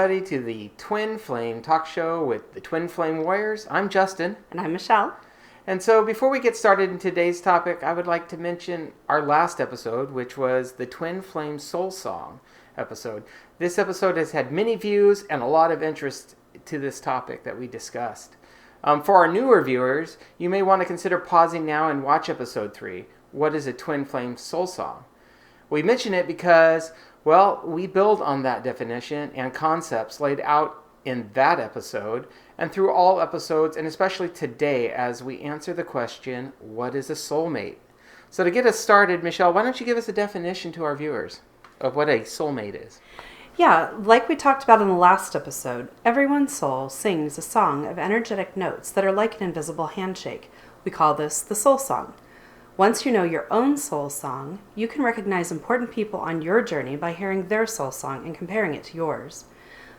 everybody, to the Twin Flame Talk Show with the Twin Flame Warriors. I'm Justin. And I'm Michelle. And so before we get started in today's topic, I would like to mention our last episode, which was the Twin Flame Soul Song episode. This episode has had many views and a lot of interest to this topic that we discussed. For our newer viewers, you may want to consider pausing now and watch episode 3, What is a Twin Flame Soul Song? We mention it because, well, we build on that definition and concepts laid out in that episode and through all episodes, and especially today as we answer the question, what is a soulmate? So to get us started, Michelle, why don't you give us a definition to our viewers of what a soulmate is? Yeah, like we talked about in the last episode, everyone's soul sings a song of energetic notes that are like an invisible handshake. We call this the soul song. Once you know your own soul song, you can recognize important people on your journey by hearing their soul song and comparing it to yours.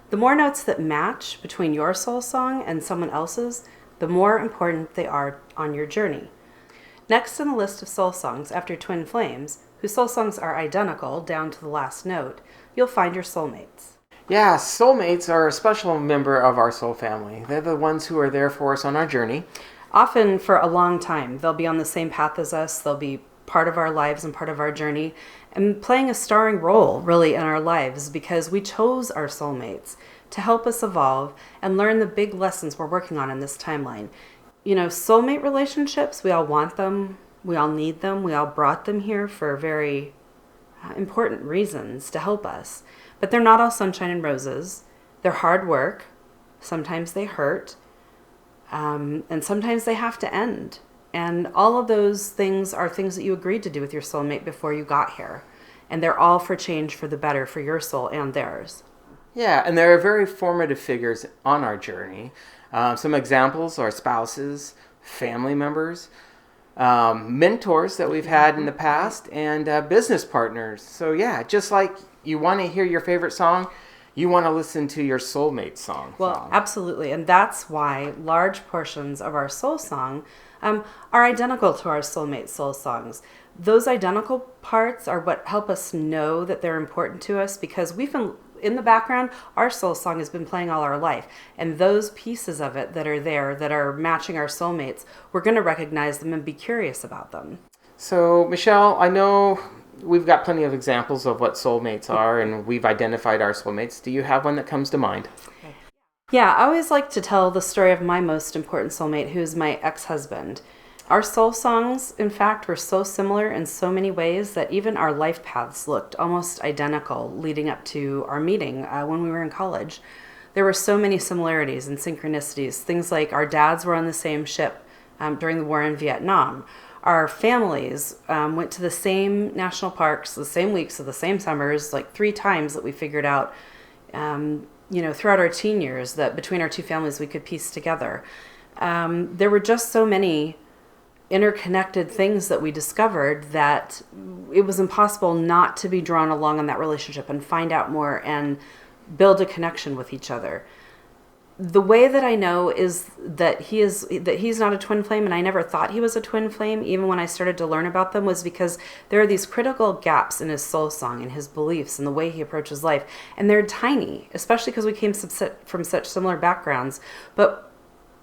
The more notes that match between your soul song and someone else's, the more important they are on your journey. Next in the list of soul songs after twin flames, whose soul songs are identical down to the last note, you'll find your soulmates. Yeah, soulmates are a special member of our soul family. They're the ones who are there for us on our journey. Often for a long time. They'll be on the same path as us. They'll be part of our lives and part of our journey and playing a starring role really in our lives because we chose our soulmates to help us evolve and learn the big lessons we're working on in this timeline. You know, soulmate relationships, we all want them. We all need them. We all brought them here for very important reasons to help us. But they're not all sunshine and roses. They're hard work. Sometimes they hurt. And sometimes they have to end. And all of those things are things that you agreed to do with your soulmate before you got here. And they're all for change for the better for your soul and theirs. Yeah, and they're very formative figures on our journey. Some examples are spouses, family members, mentors that we've had in the past, and business partners. So yeah, just like you want to hear your favorite song, you want to listen to your soulmate song. Well, absolutely. And that's why large portions of our soul song are identical to our soulmate soul songs. Those identical parts are what help us know that they're important to us because we've been, in the background, our soul song has been playing all our life. And those pieces of it that are there, that are matching our soulmates, we're going to recognize them and be curious about them. So, Michelle, I know we've got plenty of examples of what soulmates are, and we've identified our soulmates. Do you have one that comes to mind? Yeah, I always like to tell the story of my most important soulmate, who's my ex-husband. Our soul songs, in fact, were so similar in so many ways that even our life paths looked almost identical leading up to our meeting when we were in college. There were so many similarities and synchronicities. Things like our dads were on the same ship during the war in Vietnam. Our families went to the same national parks, the same weeks of the same summers, like 3 times that we figured out, throughout our teen years that between our 2 families we could piece together. There were just so many interconnected things that we discovered that it was impossible not to be drawn along in that relationship and find out more and build a connection with each other. The way that I know is that he's not a twin flame, and I never thought he was a twin flame, even when I started to learn about them, was because there are these critical gaps in his soul song and his beliefs and the way he approaches life. And they're tiny, especially because we came from such similar backgrounds. But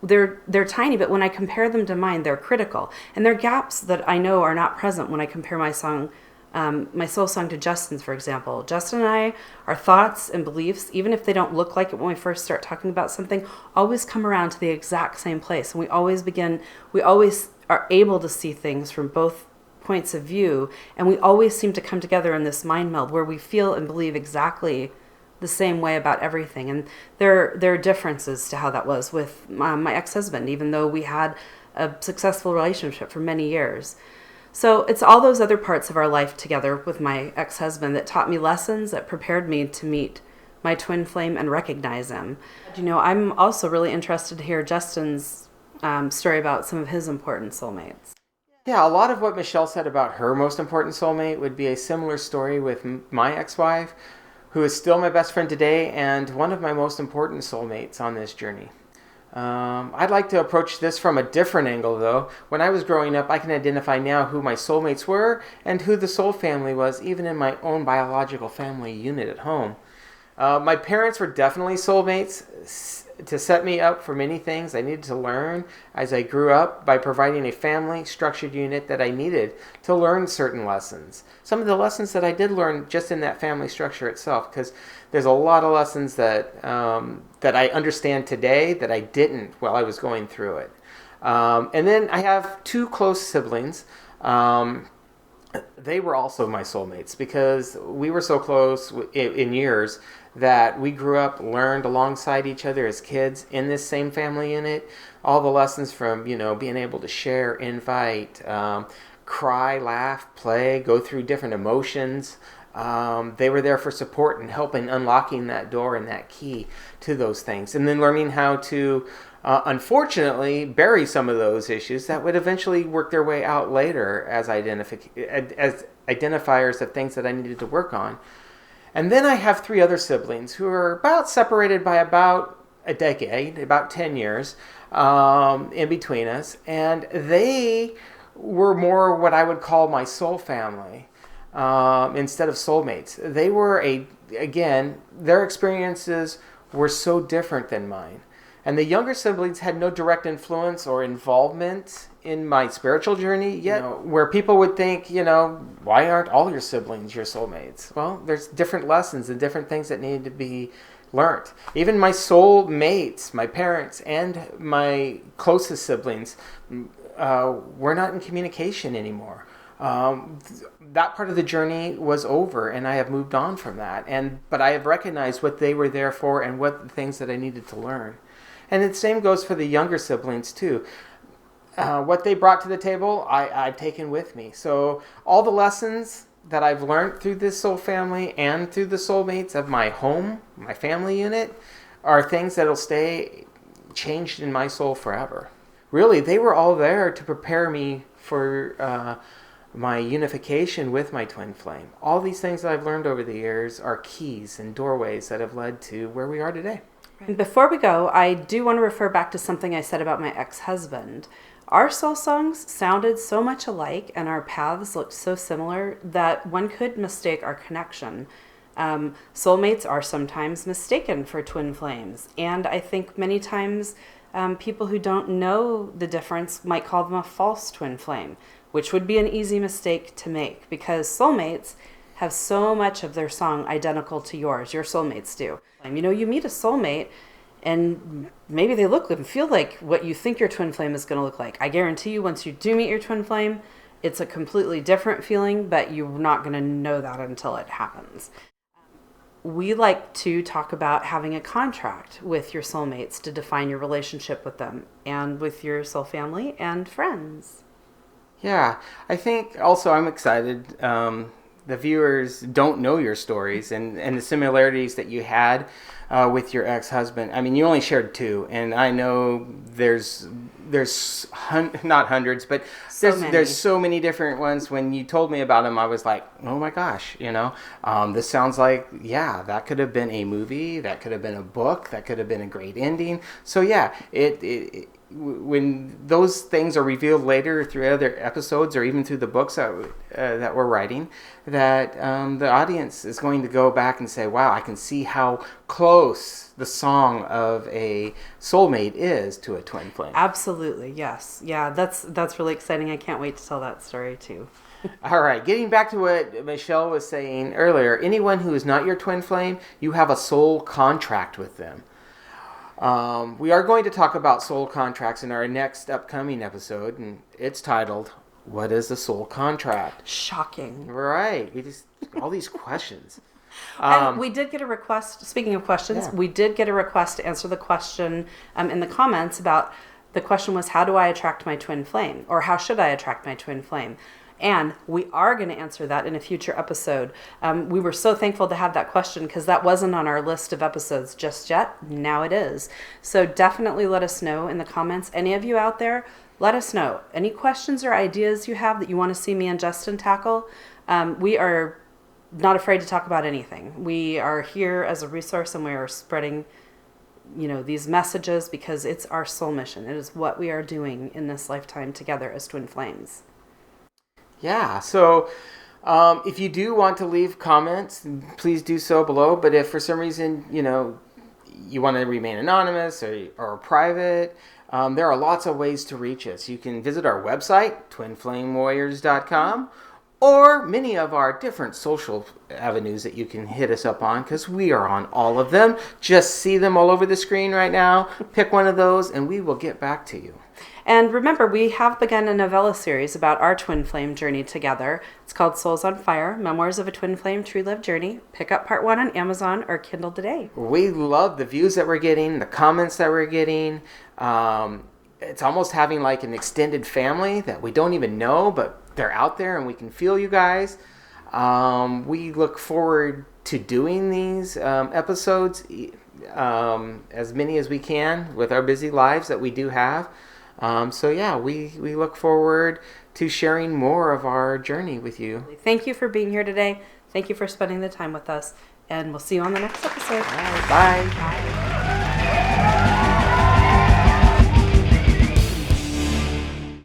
they're tiny, but when I compare them to mine, they're critical. And they're gaps that I know are not present when I compare my soul song to Justin's, for example. Justin and I, our thoughts and beliefs, even if they don't look like it when we first start talking about something, always come around to the exact same place. And we always are able to see things from both points of view. And we always seem to come together in this mind meld where we feel and believe exactly the same way about everything. And there are differences to how that was with my ex-husband, even though we had a successful relationship for many years. So it's all those other parts of our life together with my ex-husband that taught me lessons, that prepared me to meet my twin flame and recognize him. You know, I'm also really interested to hear Justin's story about some of his important soulmates. Yeah, a lot of what Michelle said about her most important soulmate would be a similar story with my ex-wife, who is still my best friend today and one of my most important soulmates on this journey. I'd like to approach this from a different angle, though. When I was growing up, I can identify now who my soulmates were and who the soul family was, even in my own biological family unit at home. My parents were definitely soulmates to set me up for many things I needed to learn as I grew up by providing a family structured unit that I needed to learn certain lessons. Some of the lessons that I did learn just in that family structure itself, because there's a lot of lessons that that I understand today that I didn't while I was going through it. And then I have two close siblings. They were also my soulmates because we were so close in years that we grew up, learned alongside each other as kids in this same family unit. All the lessons from, being able to share, invite, cry, laugh, play, go through different emotions. They were there for support and helping unlocking that door and that key to those things. And then learning how to, unfortunately, bury some of those issues that would eventually work their way out later as identifiers of things that I needed to work on. And then I have three other siblings who are about separated by about a decade, about 10 years in between us. And they were more what I would call my soul family instead of soulmates. They were, again, their experiences were so different than mine. And the younger siblings had no direct influence or involvement in my spiritual journey yet, where people would think, why aren't all your siblings your soulmates? Well, there's different lessons and different things that needed to be learned. Even my soulmates, my parents, and my closest siblings were not in communication anymore. That part of the journey was over, and I have moved on from that. But I have recognized what they were there for and what the things that I needed to learn. And the same goes for the younger siblings, too. What they brought to the table, I've taken with me. So all the lessons that I've learned through this soul family and through the soulmates of my home, my family unit, are things that will stay changed in my soul forever. Really, they were all there to prepare me for my unification with my twin flame. All these things that I've learned over the years are keys and doorways that have led to where we are today. And before we go, I do want to refer back to something I said about my ex-husband. Our soul songs sounded so much alike and our paths looked so similar that one could mistake our connection. Soulmates are sometimes mistaken for twin flames, and I think many times people who don't know the difference might call them a false twin flame, which would be an easy mistake to make because soulmates have so much of their song identical to yours. Your soulmates do. You meet a soulmate and maybe they look and feel like what you think your twin flame is going to look like. I guarantee you once you do meet your twin flame, it's a completely different feeling, but you're not going to know that until it happens. We like to talk about having a contract with your soulmates to define your relationship with them and with your soul family and friends. Yeah, I think also I'm excited. The viewers don't know your stories and the similarities that you had with your ex-husband. I mean, you only shared two, and I know there's not hundreds, but there's so many different ones. When you told me about them, I was like, oh my gosh, this sounds like, yeah, that could have been a movie, that could have been a book, that could have been a great ending. So yeah, when those things are revealed later through other episodes or even through the books that we're writing, that the audience is going to go back and say, wow, I can see how close the song of a soulmate is to a twin flame. Absolutely, yes. Yeah, that's really exciting. I can't wait to tell that story too. All right, getting back to what Michelle was saying earlier, anyone who is not your twin flame, you have a soul contract with them. We are going to talk about soul contracts in our next upcoming episode, and it's titled, What is a Soul Contract? Shocking. Right. All these questions. And we did get a request, speaking of questions, we did get a request to answer the question in the comments about, the question was, how do I attract my twin flame? Or how should I attract my twin flame? And we are going to answer that in a future episode. We were so thankful to have that question because that wasn't on our list of episodes just yet. Now it is. So definitely let us know in the comments. Any of you out there, let us know. Any questions or ideas you have that you want to see me and Justin tackle? We are not afraid to talk about anything. We are here as a resource and we are spreading these messages because it's our soul mission. It is what we are doing in this lifetime together as twin flames. Yeah, so If you do want to leave comments, please do so below. But if for some reason, you want to remain anonymous or private, there are lots of ways to reach us. You can visit our website, twinflamewarriors.com, or many of our different social avenues that you can hit us up on, because we are on all of them. Just see them all over the screen right now. Pick one of those, and we will get back to you. And remember, we have begun a novella series about our twin flame journey together. It's called Souls on Fire, Memoirs of a Twin Flame True Love Journey. Pick up part 1 on Amazon or Kindle today. We love the views that we're getting, the comments that we're getting. It's almost having like an extended family that we don't even know, but they're out there and we can feel you guys. We look forward to doing these episodes, as many as we can with our busy lives that we do have. We look forward to sharing more of our journey with you. Thank you for being here today. Thank you for spending the time with us. And we'll see you on the next episode. All right, bye. Bye.